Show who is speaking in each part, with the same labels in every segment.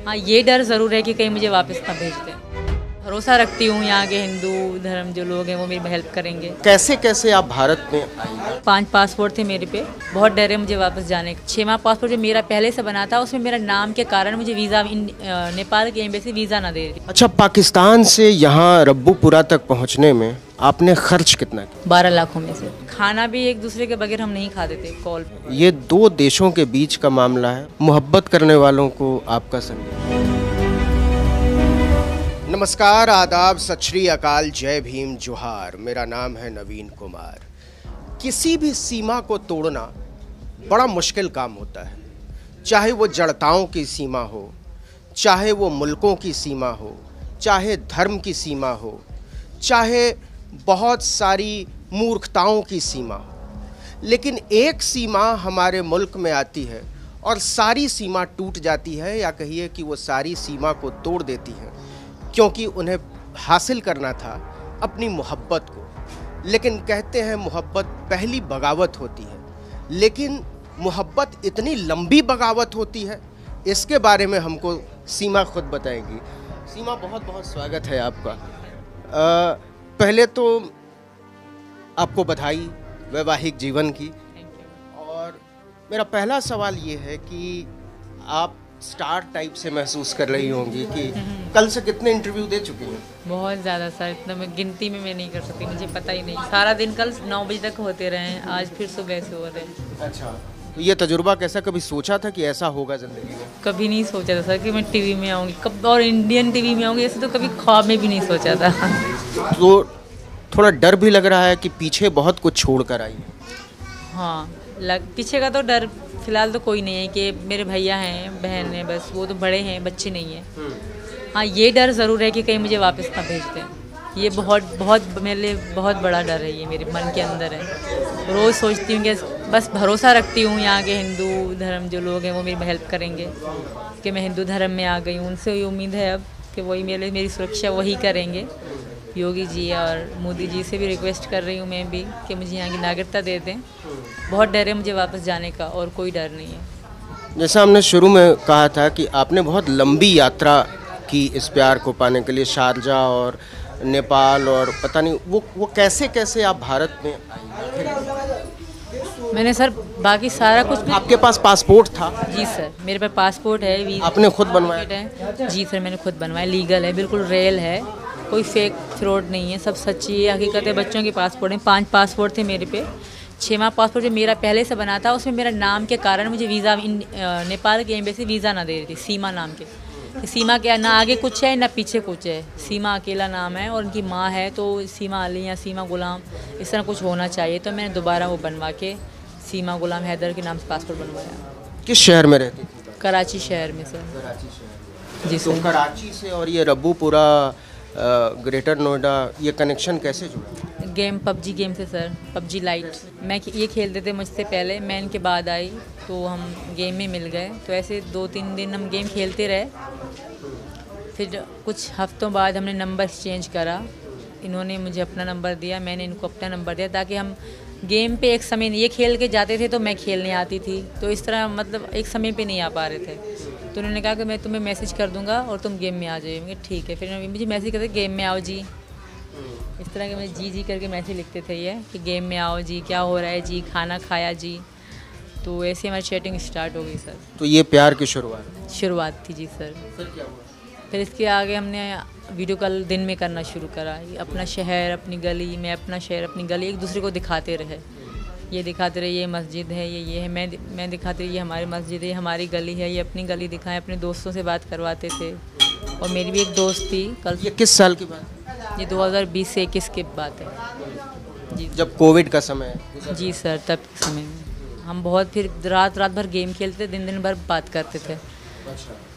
Speaker 1: हाँ, ये डर ज़रूर है कि कहीं मुझे वापस ना भेज दें। भरोसा रखती हूँ यहाँ के हिंदू धर्म जो लोग हैं वो मेरी हेल्प करेंगे।
Speaker 2: कैसे कैसे आप भारत में आई?
Speaker 1: 5 पासपोर्ट थे मेरे पे, बहुत डर है मुझे वापस जाने का। 6वां पासपोर्ट जो मेरा पहले से बना था उसमें मेरा नाम के कारण मुझे वीज़ा नेपाल की एम्बेसी वीज़ा ना दे रही।
Speaker 2: अच्छा, पाकिस्तान से यहाँ रब्बूपुरा तक पहुँचने में आपने खर्च कितना किया?
Speaker 1: 12 लाखों में से। खाना भी एक दूसरे के बगैर हम नहीं खाते थे कॉल पे।
Speaker 2: ये दो देशों के बीच का मामला है। मोहब्बत करने वालों को आपका संदेश। नमस्कार, आदाब, सत श्री अकाल, जय भीम, जोहार। मेरा नाम है नवीन कुमार। किसी भी सीमा को तोड़ना बड़ा मुश्किल काम होता है, चाहे वो जड़ताओं की सीमा हो, चाहे वो मुल्कों की सीमा हो, चाहे धर्म की सीमा हो, चाहे बहुत सारी मूर्खताओं की सीमा हो। लेकिन एक सीमा हमारे मुल्क में आती है और सारी सीमा टूट जाती है, या कहिए कि वो सारी सीमा को तोड़ देती है, क्योंकि उन्हें हासिल करना था अपनी मोहब्बत को। लेकिन कहते हैं मोहब्बत पहली बगावत होती है, लेकिन मोहब्बत इतनी लंबी बगावत होती है, इसके बारे में हमको सीमा खुद बताएगी। सीमा, बहुत बहुत स्वागत है आपका। पहले तो आपको बधाई वैवाहिक जीवन की। और मेरा पहला सवाल ये है कि आप स्टार टाइप से महसूस कर रही होंगी कि कल से कितने इंटरव्यू दे चुकी हैं?
Speaker 1: बहुत ज़्यादा सर, इतना मैं गिनती में मैं नहीं कर सकती, मुझे पता ही नहीं। सारा दिन कल 9 बजे तक होते रहे हैं, आज फिर सुबह से हो रहे हैं।
Speaker 2: अच्छा, तो ये तजुर्बा कैसा, कभी सोचा था कि ऐसा होगा ज़िंदगी में?
Speaker 1: कभी नहीं सोचा था सर कि मैं टीवी में आऊँगी कब, और इंडियन टीवी में आऊँगी, ऐसे तो कभी ख्वाब में भी नहीं सोचा था।
Speaker 2: तो थोड़ा डर भी लग रहा है कि पीछे बहुत कुछ छोड़ कर आई है।
Speaker 1: हाँ, पीछे का तो डर फिलहाल तो कोई नहीं है कि मेरे भैया हैं, बहन है, बस वो तो बड़े हैं, बच्चे नहीं हैं। हाँ, ये डर ज़रूर है कि कहीं मुझे वापस ना भेज दें। ये बहुत बहुत मेरे लिए बहुत बड़ा डर है, ये मेरे मन के अंदर है। रोज़ सोचती हूँ कि बस भरोसा रखती हूँ यहाँ के हिंदू धर्म जो लोग हैं वो मेरी हेल्प करेंगे, कि मैं हिंदू धर्म में आ गई हूँ। उनसे ये उम्मीद है अब कि वही मेरी सुरक्षा वही करेंगे। योगी जी और मोदी जी से भी रिक्वेस्ट कर रही हूँ मैं भी कि मुझे यहाँ की नागरिकता दे दें। बहुत डर है मुझे वापस जाने का, और कोई डर नहीं है।
Speaker 2: जैसा हमने शुरू में कहा था कि आपने बहुत लंबी यात्रा की इस प्यार को पाने के लिए, शारजा और नेपाल और पता नहीं वो कैसे कैसे आप भारत में आई?
Speaker 1: मैंने सर बाकी सारा कुछ।
Speaker 2: आपके पास पासपोर्ट था?
Speaker 1: जी सर, मेरे पास पासपोर्ट है, वीज़ा
Speaker 2: आपने खुद बनवाया
Speaker 1: है? जी सर, मैंने खुद बनवाया, लीगल है, बिल्कुल रियल है, कोई फेक फ्रॉड नहीं है, सब सच्ची है, हकीकत है। बच्चों के पासपोर्ट हैं, 5 पासपोर्ट थे मेरे पे। 6वां पासपोर्ट जो मेरा पहले से बना था उसमें मेरा नाम के कारण मुझे वीज़ा नेपाल की एम्बेसी वीज़ा ना दे रही थी। सीमा नाम के, सीमा क्या, ना आगे कुछ है ना पीछे कुछ है, सीमा अकेला नाम है, और उनकी माँ है तो सीमा अली या सीमा गुलाम, इस तरह कुछ होना चाहिए। तो मैंने दोबारा वो बनवा के सीमा गुलाम हैदर के नाम से पासपोर्ट बनवाया।
Speaker 2: किस शहर में रहती थी?
Speaker 1: कराची शहर में सर।
Speaker 2: कराची शहर।
Speaker 1: जी
Speaker 2: तो
Speaker 1: सर।
Speaker 2: कराची से और ये रब्बूपुरा, ग्रेटर नोएडा, ये कनेक्शन कैसे जुड़ा?
Speaker 1: गेम, पबजी गेम से सर, पबजी लाइट। मैं ये खेलते थे मुझसे पहले, मैं इनके बाद आई तो हम गेम में मिल गए। तो ऐसे 2-3 दिन हम गेम खेलते रहे, फिर कुछ हफ्तों बाद हमने नंबर एक्सचेंज करा। इन्होंने मुझे अपना नंबर दिया, मैंने इनको अपना नंबर दिया, ताकि हम गेम पे एक समय, ये खेल के जाते थे तो मैं खेलने आती थी, तो इस तरह मतलब एक समय पे नहीं आ पा रहे थे। तो उन्होंने कहा कि मैं तुम्हें मैसेज कर दूंगा और तुम गेम में आ जाइए। मैं ठीक है, फिर मुझे मैसेज करते गेम में आओ जी, इस तरह के मुझे जी करके मैसेज लिखते थे ये कि गेम में आओ जी, क्या हो रहा है जी, खाना खाया जी। तो ऐसे हमारी चैटिंग स्टार्ट हो गई सर।
Speaker 2: तो ये प्यार की शुरुआत
Speaker 1: थी जी सर।
Speaker 2: फिर क्या हुआ?
Speaker 1: फिर इसके आगे हमने वीडियो कॉल दिन में करना शुरू करा। अपना शहर, अपनी गली, मैं अपना शहर, अपनी गली एक दूसरे को दिखाते रहे। ये दिखाते रहे ये मस्जिद है, ये है, मैं दिखाती रही ये हमारी मस्जिद है, ये हमारी गली है, ये अपनी गली दिखाएं। अपने दोस्तों से बात करवाते थे। और मेरी भी एक दोस्त थी कल।
Speaker 2: ये किस साल की बात है?
Speaker 1: ये 2020 से 21 की बात है जी,
Speaker 2: जब कोविड का समय है।
Speaker 1: जी सर, तब के समय में हम बहुत फिर रात भर गेम खेलते, दिन भर बात करते थे।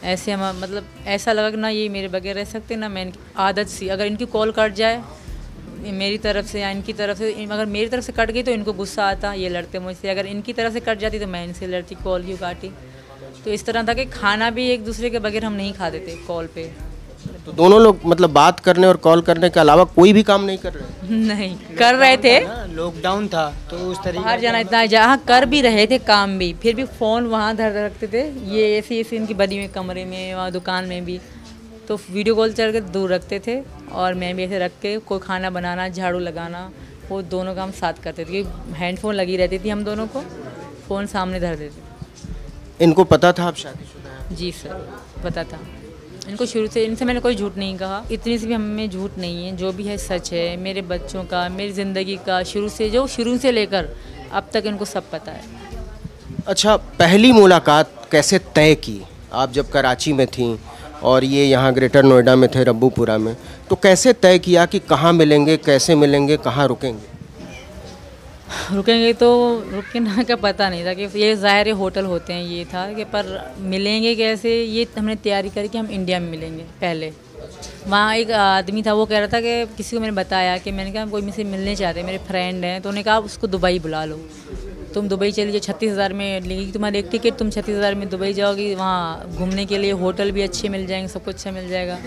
Speaker 1: ऐसे हम मतलब ऐसा लगा कि ना ये मेरे बगैर रह सकते ना, मैं आदत सी, अगर इनकी कॉल कट जाए मेरी तरफ से या इनकी तरफ से, अगर मेरी तरफ से कट गई तो इनको गुस्सा आता, ये लड़ते मुझसे, अगर इनकी तरफ से कट जाती तो मैं इनसे लड़ती, कॉल क्यों काटी। तो इस तरह था कि खाना भी एक दूसरे के बगैर हम नहीं खाते थे कॉल पे।
Speaker 2: तो दोनों लोग मतलब बात करने और कॉल करने के अलावा कोई भी काम नहीं कर रहे?
Speaker 1: नहीं कर रहे थे,
Speaker 3: लॉकडाउन था तो उस तरीके
Speaker 1: बाहर जाना इतना, जहाँ कर भी रहे थे काम भी, फिर भी फ़ोन वहाँ धर रखते थे, ये ऐसी ऐसी इनकी बनी हुई कमरे में, वहाँ दुकान में भी, तो वीडियो कॉल चल के दूर रखते थे, और मैं भी ऐसे रख के कोई खाना बनाना, झाड़ू लगाना, वो दोनों काम साथ करते थे, क्योंकि हैंडफोन लगी रहती थी हम दोनों को, फ़ोन सामने धर देते।
Speaker 2: इनको पता था आप शादीशुदा हैं?
Speaker 1: जी सर, पता था इनको शुरू से, इनसे मैंने कोई झूठ नहीं कहा, इतनी सी भी हमें झूठ नहीं है, जो भी है सच है, मेरे बच्चों का, मेरी ज़िंदगी का, शुरू से लेकर अब तक इनको सब पता है।
Speaker 2: अच्छा, पहली मुलाकात कैसे तय की? आप जब कराची में थीं और ये यहाँ ग्रेटर नोएडा में थे, रब्बूपुरा में, तो कैसे तय किया कि कहाँ मिलेंगे, कैसे मिलेंगे, कहाँ रुकेंगे?
Speaker 1: रुकेंगे तो रुकने का पता नहीं था, कि ये ज़ाहिर होटल होते हैं, ये था कि पर मिलेंगे कैसे, ये हमने तैयारी करी कि हम इंडिया में मिलेंगे पहले। वहाँ एक आदमी था, वो कह रहा था कि किसी को मैंने बताया कि मैंने कहा कोई मुझसे मिलने चाहते हैं, मेरे फ्रेंड हैं, तो उन्होंने कहा उसको दुबई बुला लो, तुम दुबई चली जाओ, 36,000 में लेगी तुम्हारी एक टिकट, तुम 36,000 में दुबई जाओगी, वहाँ घूमने के लिए होटल भी अच्छे मिल जाएंगे, सब कुछ अच्छा मिल जाएगा।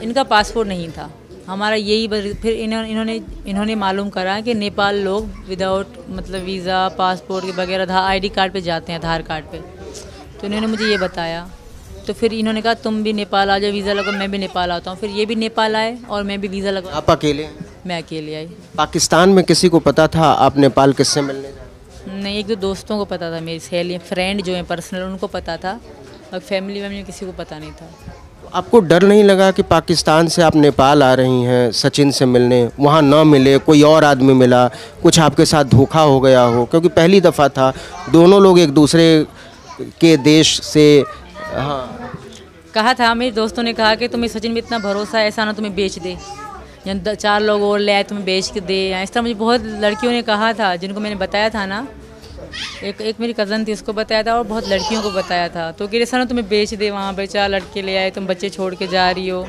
Speaker 1: इनका पासपोर्ट नहीं था, हमारा यही, फिर इन्होंने मालूम करा कि नेपाल लोग विदाउट मतलब वीज़ा, पासपोर्ट के वगैरह आईडी कार्ड पे जाते हैं, आधार कार्ड पे, तो इन्होंने मुझे ये बताया, तो फिर इन्होंने कहा तुम भी नेपाल आ जाओ, वीज़ा लगो, मैं भी नेपाल आता हूँ, फिर ये भी नेपाल आए और मैं भी वीज़ा लगा।
Speaker 2: आप अकेले?
Speaker 1: मैं अकेले आई।
Speaker 2: पाकिस्तान में किसी को पता था आप नेपाल किससे मिलने जा रहे हैं?
Speaker 1: नहीं, एक दो दोस्तों को पता था, मेरी सहेली फ्रेंड जो है पर्सनल, उनको पता था, और फैमिली में किसी को पता नहीं था।
Speaker 2: तो आपको डर नहीं लगा कि पाकिस्तान से आप नेपाल आ रही हैं सचिन से मिलने, वहाँ ना मिले, कोई और आदमी मिला, कुछ आपके साथ धोखा हो गया हो? क्योंकि पहली दफ़ा था, दोनों लोग एक दूसरे के देश से। हाँ,
Speaker 1: कहा था, मेरे दोस्तों ने कहा कि तुम्हें सचिन में इतना भरोसा है, ऐसा ना तुम्हें बेच दे, या 4 लोग और ले आए तुम्हें बेच के दे, या इस तरह मुझे बहुत लड़कियों ने कहा था, जिनको मैंने बताया था ना, एक मेरी कज़न थी, उसको बताया था, और बहुत लड़कियों को बताया था, तो कि ऐसा ना तुम्हें बेच दे, वहाँ पे 4 लड़के ले आए, तुम बच्चे छोड़ के जा रही हो।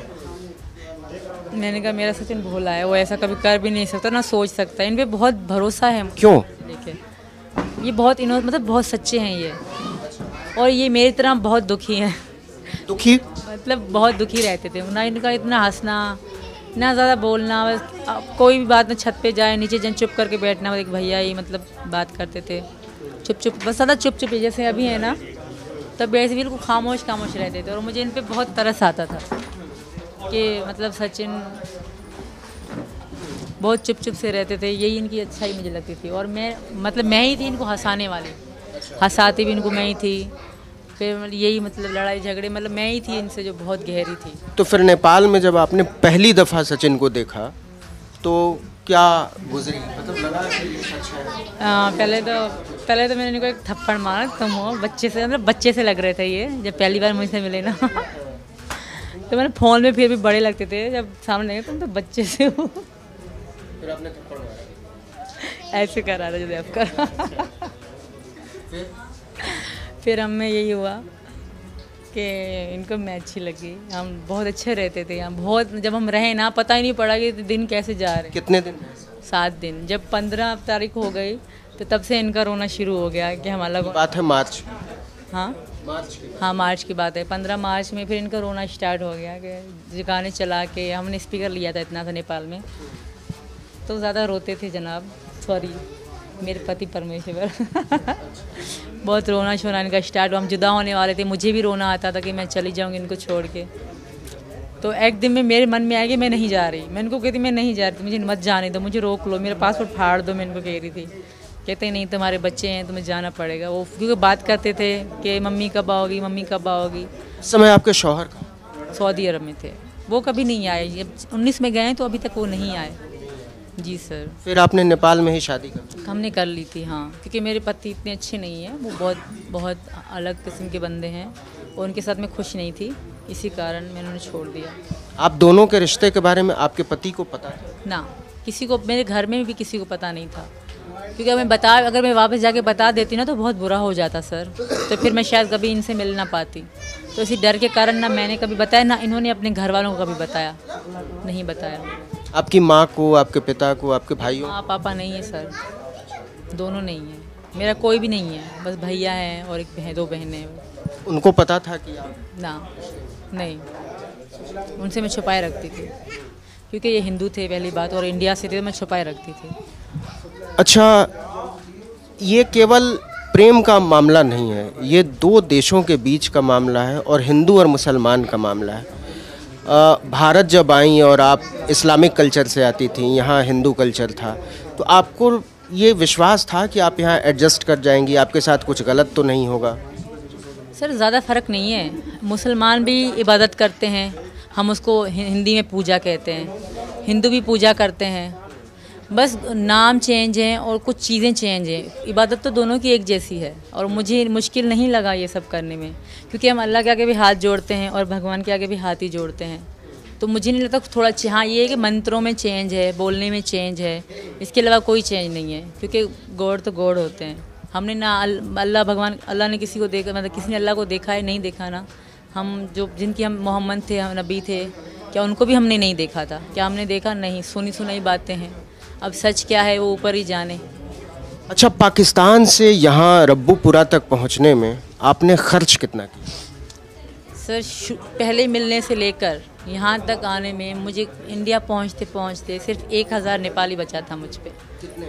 Speaker 1: मैंने कहा मेरा सचिन भोला है, वो ऐसा कभी कर भी नहीं सकता, ना सोच सकता, इन पर बहुत भरोसा है।
Speaker 2: क्यों?
Speaker 1: देखिए, ये बहुत मतलब बहुत सच्चे हैं ये, और ये मेरी तरह बहुत दुखी हैं।
Speaker 2: दुखी?
Speaker 1: मतलब बहुत दुखी रहते थे ना, इनका इतना हंसना, ना ज़्यादा बोलना, बस कोई भी बात ना, छत पे जाए, नीचे जन चुप करके बैठना, एक भैया ही मतलब बात करते थे, चुप बस ज़्यादा चुप जैसे अभी है ना, तब वैसे बिल्कुल खामोश रहते थे, और मुझे इन पे बहुत तरस आता था कि मतलब सचिन बहुत चुप से रहते थे, यही इनकी अच्छाई मुझे लगती थी, और मैं ही थी इनको हंसाने वाली, हंसाती भी इनको मैं ही थी, फिर यही मतलब लड़ाई झगड़े मतलब मैं ही थी इनसे जो बहुत गहरी थी।
Speaker 2: तो फिर नेपाल में जब आपने पहली दफ़ा सचिन को देखा तो क्या गुजरी, मतलब लगा कि ये सच है?
Speaker 1: पहले तो मैंने इनको एक थप्पड़ मारा, तुम हो बच्चे से, मतलब बच्चे से लग रहे थे ये, जब पहली बार मुझसे मिले ना तो मैंने फ़ोन में फिर भी बड़े लगते थे, जब सामने लगे तुम तो बच्चे से हो।
Speaker 2: फिर आपने थप्पड़ मारा?
Speaker 1: ऐसे करा था जब आपका फिर हमें यही हुआ कि इनको मैं अच्छी लगी, हम बहुत अच्छे रहते थे हम, बहुत जब हम रहे ना, पता ही नहीं पड़ा कि दिन कैसे जा रहे।
Speaker 2: कितने दिन?
Speaker 1: 7 दिन। जब 15 तारीख हो गई तो तब से इनका रोना शुरू हो गया कि हम अलग।
Speaker 2: बात है मार्च?
Speaker 1: हाँ मार्च की बात है। 15 मार्च में फिर इनका रोना स्टार्ट हो गया कि गाने चला के, हमने स्पीकर लिया था, इतना था नेपाल में, तो ज़्यादा रोते थे जनाब, सॉरी मेरे पति परमेश्वर बहुत रोना शोना इनका स्टार्ट हुआ, हम जुदा होने वाले थे, मुझे भी रोना आता था कि मैं चली जाऊंगी इनको छोड़ के। तो एक दिन में मेरे मन में आया कि मैं नहीं जा रही, मैं इनको कहती मैं नहीं जा रही, मुझे मत जाने दो, मुझे रोक लो, मेरा पासपोर्ट फाड़ दो, मैं इनको कह रही थी। कहते नहीं तुम्हारे बच्चे हैं, तुम्हें जाना पड़ेगा। वो क्योंकि बात करते थे कि मम्मी कब आओगी, मम्मी कब आओगी।
Speaker 2: उस समय आपके शौहर
Speaker 1: सऊदी अरब में थे, वो कभी नहीं आए, जब 19 में गए तो अभी तक वो नहीं आए। जी सर।
Speaker 2: फिर आपने नेपाल में ही शादी कर ली?
Speaker 1: हमने कर ली थी हाँ, क्योंकि मेरे पति इतने अच्छे नहीं हैं, वो बहुत अलग किस्म के बंदे हैं और उनके साथ मैं खुश नहीं थी, इसी कारण मैंने उन्हें छोड़ दिया।
Speaker 2: आप दोनों के रिश्ते के बारे में आपके पति को पता है?
Speaker 1: ना, किसी को, मेरे घर में भी किसी को पता नहीं था, क्योंकि अगर मैं वापस जाके बता देती ना तो बहुत बुरा हो जाता सर, तो फिर मैं शायद कभी इनसे मिल ना पाती। तो इसी डर के कारण ना मैंने कभी बताया, ना इन्होंने अपने घर वालों को कभी बताया, नहीं बताया।
Speaker 2: आपकी माँ को, आपके पिता को, आपके भाइयों?
Speaker 1: माँ पापा नहीं है सर, दोनों नहीं है, मेरा कोई भी नहीं है, बस भैया हैं और एक 2 बहनें हैं।
Speaker 2: उनको पता था कि आप?
Speaker 1: ना, नहीं। उनसे मैं छुपाए रखती थी, क्योंकि ये हिंदू थे पहली बात, और इंडिया से थे तो मैं छुपाए रखती थी।
Speaker 2: अच्छा, ये केवल प्रेम का मामला नहीं है, ये दो देशों के बीच का मामला है और हिंदू और मुसलमान का मामला है। भारत जब आई और आप इस्लामिक कल्चर से आती थी, यहाँ हिंदू कल्चर था, तो आपको ये विश्वास था कि आप यहाँ एडजस्ट कर जाएंगी, आपके साथ कुछ गलत तो नहीं होगा?
Speaker 1: सर ज़्यादा फ़र्क नहीं है, मुसलमान भी इबादत करते हैं, हम उसको हिंदी में पूजा कहते हैं, हिंदू भी पूजा करते हैं, बस नाम चेंज हैं और कुछ चीज़ें चेंज हैं, इबादत तो दोनों की एक जैसी है। और मुझे मुश्किल नहीं लगा ये सब करने में, क्योंकि हम अल्लाह के आगे भी हाथ जोड़ते हैं और भगवान के आगे भी हाथ ही जोड़ते हैं, तो मुझे नहीं लगता थोड़ा हाँ ये है कि मंत्रों में चेंज है, बोलने में चेंज है, इसके अलावा कोई चेंज नहीं है, क्योंकि गॉड तो गॉड होते हैं। हमने ना अल्लाह भगवान, अल्लाह ने किसी को देखा, मतलब किसी ने अल्लाह को देखा है, नहीं देखा ना। हम जो जिनकी हम मोहम्मद थे, हम नबी थे, क्या उनको भी हमने नहीं देखा था? क्या हमने देखा? नहीं, सुनी सुनाई बातें हैं। अब सच क्या है वो ऊपर ही जाने।
Speaker 2: अच्छा, पाकिस्तान से यहाँ रब्बूपुरा तक पहुँचने में आपने खर्च कितना किया?
Speaker 1: सर पहले मिलने से लेकर यहाँ तक आने में मुझे इंडिया पहुँचते पहुँचते सिर्फ 1000 नेपाली बचा था मुझ पे।
Speaker 2: कितने?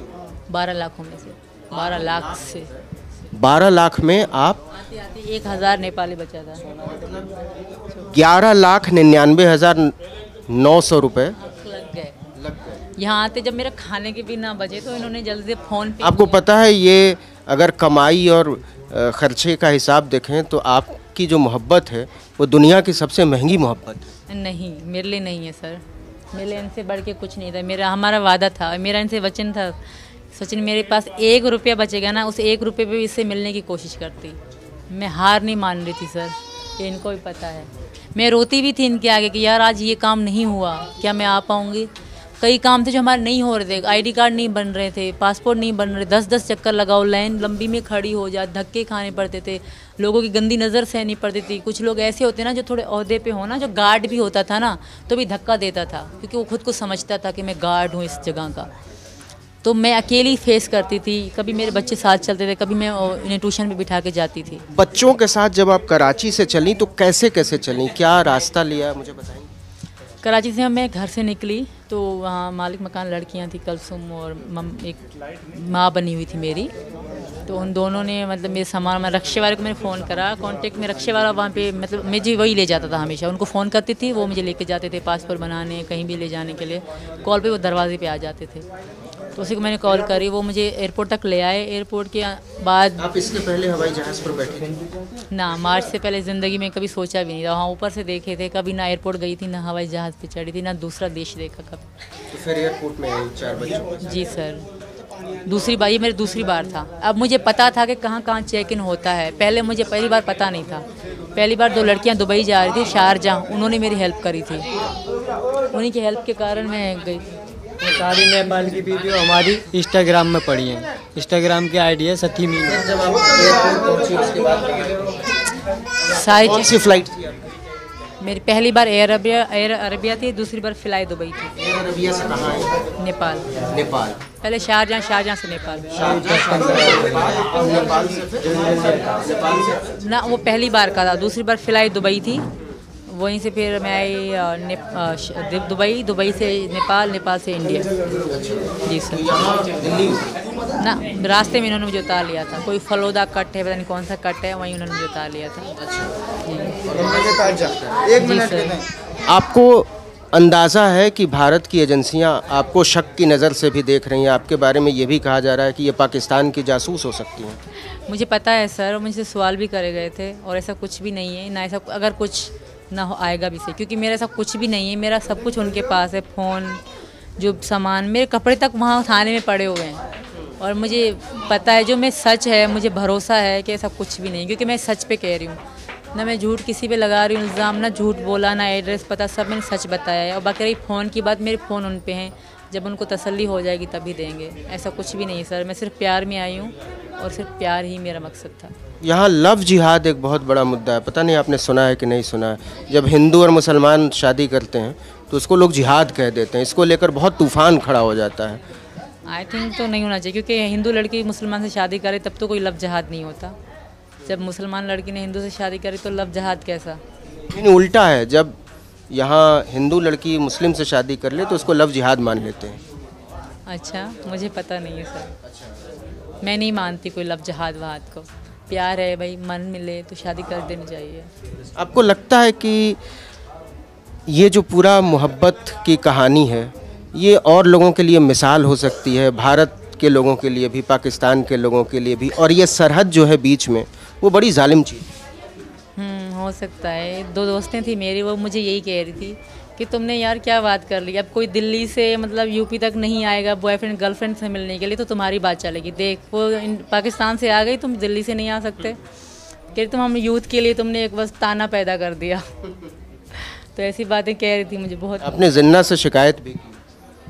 Speaker 1: 12 लाखों में से, 12 लाख से
Speaker 2: 12 लाख में आप
Speaker 1: आते आते 1000 नेपाली बचा था।
Speaker 2: 11,99,900 रुपये
Speaker 1: लग गए। यहाँ आते जब मेरे खाने के भी ना बचे तो इन्होंने जल्दी से फ़ोन पे।
Speaker 2: आपको पता है, ये अगर कमाई और खर्चे का हिसाब देखें तो आपकी जो मोहब्बत है वो दुनिया की सबसे महंगी मोहब्बत है।
Speaker 1: नहीं, मेरे लिए नहीं है सर, मेरे लिए इनसे बढ़ के कुछ नहीं था। हमारा वादा था, मेरा इनसे वचन था, सचिन मेरे पास 1 रुपया बचेगा ना, उस 1 रुपये पे भी इससे मिलने की कोशिश करती। मैं हार नहीं मान रही थी सर, ये इनको भी पता है। मैं रोती भी थी इनके आगे कि यार आज ये काम नहीं हुआ, क्या मैं आ पाऊँगी? कई काम थे जो हमारे नहीं हो रहे थे, आईडी कार्ड नहीं बन रहे थे, पासपोर्ट नहीं बन रहे, 10-10 चक्कर लगाओ, लाइन लंबी में खड़ी हो जा, धक्के खाने पड़ते थे, लोगों की गंदी नज़र सहनी पड़ती थी। कुछ लोग ऐसे होते ना जो थोड़े ओहदे पे हो ना, जो गार्ड भी होता था ना तो भी धक्का देता था, क्योंकि वो खुद को समझता था कि मैं गार्ड हूँ इस जगह का। तो मैं अकेली फेस करती थी, कभी मेरे बच्चे साथ चलते थे, कभी मैं इन्हें ट्यूशन पे बिठा के जाती थी।
Speaker 2: बच्चों के साथ जब आप कराची से चली तो कैसे कैसे चली, क्या रास्ता लिया, मुझे बताएंगे?
Speaker 1: कराची से मैं घर से निकली तो वहाँ मालिक मकान लड़कियाँ थी, कलसुम और एक माँ बनी हुई थी मेरी, तो उन दोनों ने मतलब मेरे सामान, मैं रक्शे वाले को मैंने फ़ोन करा, कांटेक्ट में रक्शे वाला वहाँ पे, मतलब मुझे वही ले जाता था हमेशा, उनको फ़ोन करती थी, वो मुझे लेके जाते थे पासपोर्ट बनाने, कहीं भी ले जाने के लिए, कॉल पे वो दरवाजे पे आ जाते थे। तो उसी को मैंने कॉल करी, वो मुझे एयरपोर्ट तक ले आए। एयरपोर्ट के बाद
Speaker 2: आप इसके पहले हवाई जहाज़ पर बैठे थे?
Speaker 1: ना, मार्च से पहले ज़िंदगी में कभी सोचा भी नहीं था। वहाँ ऊपर से देखे थे, कभी ना एयरपोर्ट गई थी, ना हवाई जहाज़ पे चढ़ी थी, ना दूसरा देश देखा कभी।
Speaker 2: तो फिर एयरपोर्ट में आई 4 बजे?
Speaker 1: जी सर, दूसरी बार, ये मेरी दूसरी बार था। अब मुझे पता था कि कहाँ कहाँ चेक इन होता है, पहले मुझे पहली बार पता नहीं था। पहली बार 2 लड़कियाँ दुबई जा रही थी, शारजाह, उन्होंने मेरी हेल्प करी थी, उन्हीं की हेल्प के कारण मैं गई।
Speaker 3: सारी नेपाल की वीडियो हमारी इंस्टाग्राम में पड़ी है, इंस्टाग्राम की आईडी है सती मीना।
Speaker 2: जब आप एयरपोर्ट पहुंची उसके बाद
Speaker 1: सारी
Speaker 2: कौन सी फ्लाइट थी?
Speaker 1: मेरी पहली बार एयर अरेबिया थी, दूसरी बार फ्लाई दुबई थी।
Speaker 2: एयर अरेबिया से कहाँ आई?
Speaker 1: नेपाल।
Speaker 2: नेपाल।
Speaker 1: पहले शारजाह, शारजाह से नेपाल।
Speaker 2: नेपाल से
Speaker 1: ना, वो पहली बार का था, दूसरी बार फ्लाई दुबई थी, वहीं से फिर मैं आई दुबई, दुबई से नेपाल, नेपाल से इंडिया। जी सर।
Speaker 2: दिल्ली
Speaker 1: ना, रास्ते में इन्होंने मुझे उतार लिया था, कोई फलोदा कट है, पता नहीं कौन सा कट है, वहीं उन्होंने मुझे उतार लिया था। जी।
Speaker 2: आपको अंदाज़ा है कि भारत की एजेंसियां आपको शक की नज़र से भी देख रही हैं? आपके बारे में ये भी कहा जा रहा है कि ये पाकिस्तान की जासूस हो सकती हैं।
Speaker 1: मुझे पता है सर, मुझसे सवाल भी करे गए थे, और ऐसा कुछ भी नहीं है, ना ऐसा अगर कुछ ना हो आएगा भी सही, क्योंकि मेरा ऐसा कुछ भी नहीं है, मेरा सब कुछ उनके पास है, फ़ोन, जो सामान, मेरे कपड़े तक वहाँ थाने में पड़े हुए हैं, और मुझे पता है जो मैं सच है, मुझे भरोसा है कि ऐसा कुछ भी नहीं, क्योंकि मैं सच पे कह रही हूँ, ना मैं झूठ किसी पे लगा रही हूँ इल्ज़ाम, ना झूठ बोला, ना एड्रेस पता, सब मैंने सच बताया है। और बाकी रही फ़ोन की बात, मेरे फ़ोन उन पे हैं, जब उनको तसल्ली हो जाएगी तभी देंगे, ऐसा कुछ भी नहीं है सर। मैं सिर्फ प्यार में आई हूँ और सिर्फ प्यार ही मेरा मकसद था।
Speaker 2: यहाँ लव जिहाद एक बहुत बड़ा मुद्दा है, पता नहीं आपने सुना है कि नहीं सुना है। जब हिंदू और मुसलमान शादी करते हैं तो उसको लोग जिहाद कह देते हैं, इसको लेकर बहुत तूफान खड़ा हो जाता है।
Speaker 1: आई थिंक तो नहीं होना चाहिए, क्योंकि हिंदू लड़की मुसलमान से शादी करे तब तो कोई लव जहाद नहीं होता। जब मुसलमान लड़की ने हिंदू से शादी करी तो लव जहाद कैसा?
Speaker 2: नहीं, उल्टा है। जब यहाँ हिंदू लड़की मुस्लिम से शादी कर ले तो उसको लव जिहाद मान लेते हैं।
Speaker 1: अच्छा, मुझे पता नहीं है सर। मैं नहीं मानती कोई लव जहाद वहाद को। प्यार है भाई, मन मिले तो शादी कर देनी चाहिए।
Speaker 2: आपको लगता है कि ये जो पूरा मोहब्बत की कहानी है ये और लोगों के लिए मिसाल हो सकती है, भारत के लोगों के लिए भी, पाकिस्तान के लोगों के लिए भी, और ये सरहद जो है बीच में वो बड़ी जालिम चीज़।
Speaker 1: हो सकता है। दो दोस्तें थी मेरी, वो मुझे यही कह रही थी कि तुमने यार क्या बात कर ली, अब कोई दिल्ली से मतलब यूपी तक नहीं आएगा बॉयफ्रेंड गर्लफ्रेंड से मिलने के लिए तो तुम्हारी बात चलेगी। देख वो पाकिस्तान से आ गई, तुम दिल्ली से नहीं आ सकते। कह तुम हम यूथ के लिए तुमने एक बस ताना पैदा कर दिया। तो ऐसी बातें कह रही थी मुझे बहुत।
Speaker 2: आपने जिन्ना से शिकायत भी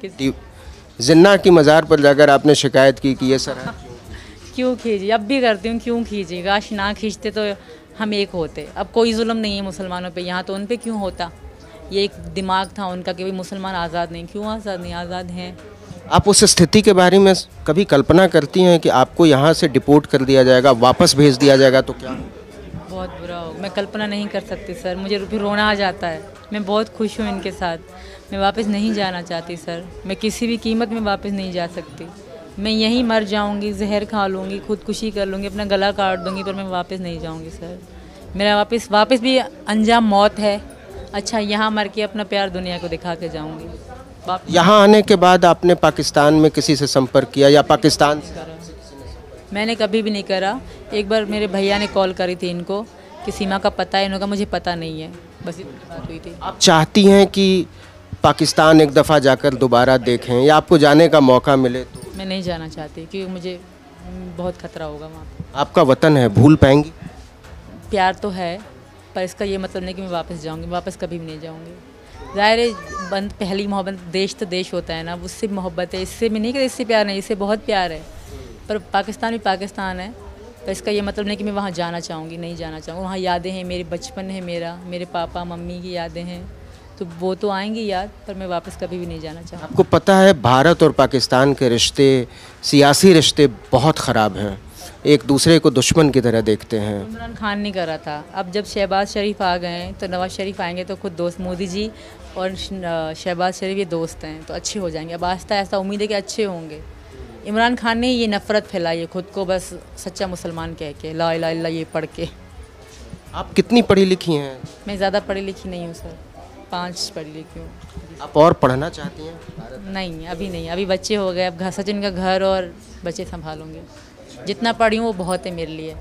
Speaker 2: की? जिन्ना की मज़ार पर जाकर आपने शिकायत की कि ये सरहद
Speaker 1: क्यों खींची? अब भी करती हूँ, क्यों खींची? काश ना खींचते तो हम एक होते। अब कोई जुल्म नहीं है मुसलमानों पे, यहाँ तो उन पे क्यों होता? ये एक दिमाग था उनका कि भाई मुसलमान आज़ाद नहीं। क्यों आज़ाद नहीं? आज़ाद हैं।
Speaker 2: आप उस स्थिति के बारे में कभी कल्पना करती हैं कि आपको यहाँ से डिपोर्ट कर दिया जाएगा, वापस भेज दिया जाएगा तो क्या?
Speaker 1: बहुत बुरा हो। मैं कल्पना नहीं कर सकती सर, मुझे फिर रोना आ जाता है। मैं बहुत खुश हूँ इनके साथ, मैं वापस नहीं जाना चाहती सर। मैं किसी भी कीमत में वापस नहीं जा सकती। मैं यहीं मर जाऊंगी, जहर खा लूँगी, खुदकुशी कर लूँगी, अपना गला काट दूँगी, पर मैं वापस नहीं जाऊँगी सर। मेरा वापस भी अंजाम मौत है। अच्छा, यहाँ मर के अपना प्यार दुनिया को दिखा के जाऊँगी।
Speaker 2: यहाँ आने के बाद आपने पाकिस्तान में किसी से संपर्क किया या पाकिस्तान से?
Speaker 1: मैंने कभी भी नहीं करा। एक बार मेरे भैया ने कॉल करी थी इनको कि सीमा का पता है, इन्होंने कहा मुझे पता नहीं है, बस इतनी बात हुई थी।
Speaker 2: आप चाहती हैं कि पाकिस्तान एक दफ़ा जाकर दोबारा देखें या आपको जाने का मौका मिले तो?
Speaker 1: मैं नहीं जाना चाहती क्योंकि मुझे बहुत खतरा होगा वहाँ पे।
Speaker 2: आपका वतन है, भूल पाएंगी?
Speaker 1: प्यार तो है, पर इसका ये मतलब नहीं कि मैं वापस जाऊँगी। वापस कभी भी नहीं जाऊँगी। ज़ाहिर है बंद पहली मोहब्बत देश तो देश होता है ना, उससे मोहब्बत है। इससे भी नहीं कि इससे प्यार नहीं, इससे बहुत प्यार है। पर पाकिस्तान भी पाकिस्तान है, तो इसका ये मतलब नहीं कि मैं वहाँ जाना चाहूँगी, नहीं जाना चाहूँगी। वहाँ यादें हैं, मेरे बचपन है, मेरे पापा मम्मी की यादें हैं, तो वो तो आएंगी याद, पर मैं वापस कभी भी नहीं जाना चाहूँगी।
Speaker 2: आपको पता है भारत और पाकिस्तान के रिश्ते, सियासी रिश्ते बहुत ख़राब हैं, एक दूसरे को दुश्मन की तरह देखते हैं।
Speaker 1: इमरान खान नहीं कर रहा था, अब जब शहबाज शरीफ आ गए हैं तो नवाज शरीफ आएंगे तो खुद दोस्त, मोदी जी और शहबाज शरीफ ये दोस्त हैं तो अच्छे हो जाएंगे। अब आस्ता ऐसा उम्मीद है कि अच्छे होंगे। इमरान खान ने ये नफ़रत फैलाई है खुद को बस सच्चा मुसलमान कह के, ला इलाहा इल्लल्लाह ये पढ़ के।
Speaker 2: आप कितनी पढ़ी लिखी हैं?
Speaker 1: मैं ज़्यादा पढ़ी लिखी नहीं हूँ सर, 5 पढ़ी लिखी हूँ।
Speaker 2: आप और पढ़ना चाहती हैं?
Speaker 1: नहीं, अभी नहीं, अभी बच्चे हो गए, अब सचिन का घर और बच्चे संभालूंगे। जितना पढ़ी हूँ वो बहुत है मेरे लिए।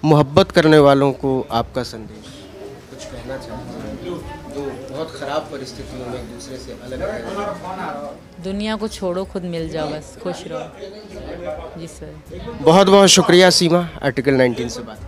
Speaker 2: मोहब्बत करने वालों को आपका संदेश कुछ कहना चाहते हैं जो बहुत ख़राब परिस्थितियों में एक दूसरे से अलग रह रहे हैं?
Speaker 1: दुनिया को छोड़ो, खुद मिल जाओ, बस खुश रहो। जी सर।
Speaker 2: बहुत बहुत शुक्रिया सीमा, आर्टिकल 19 से बात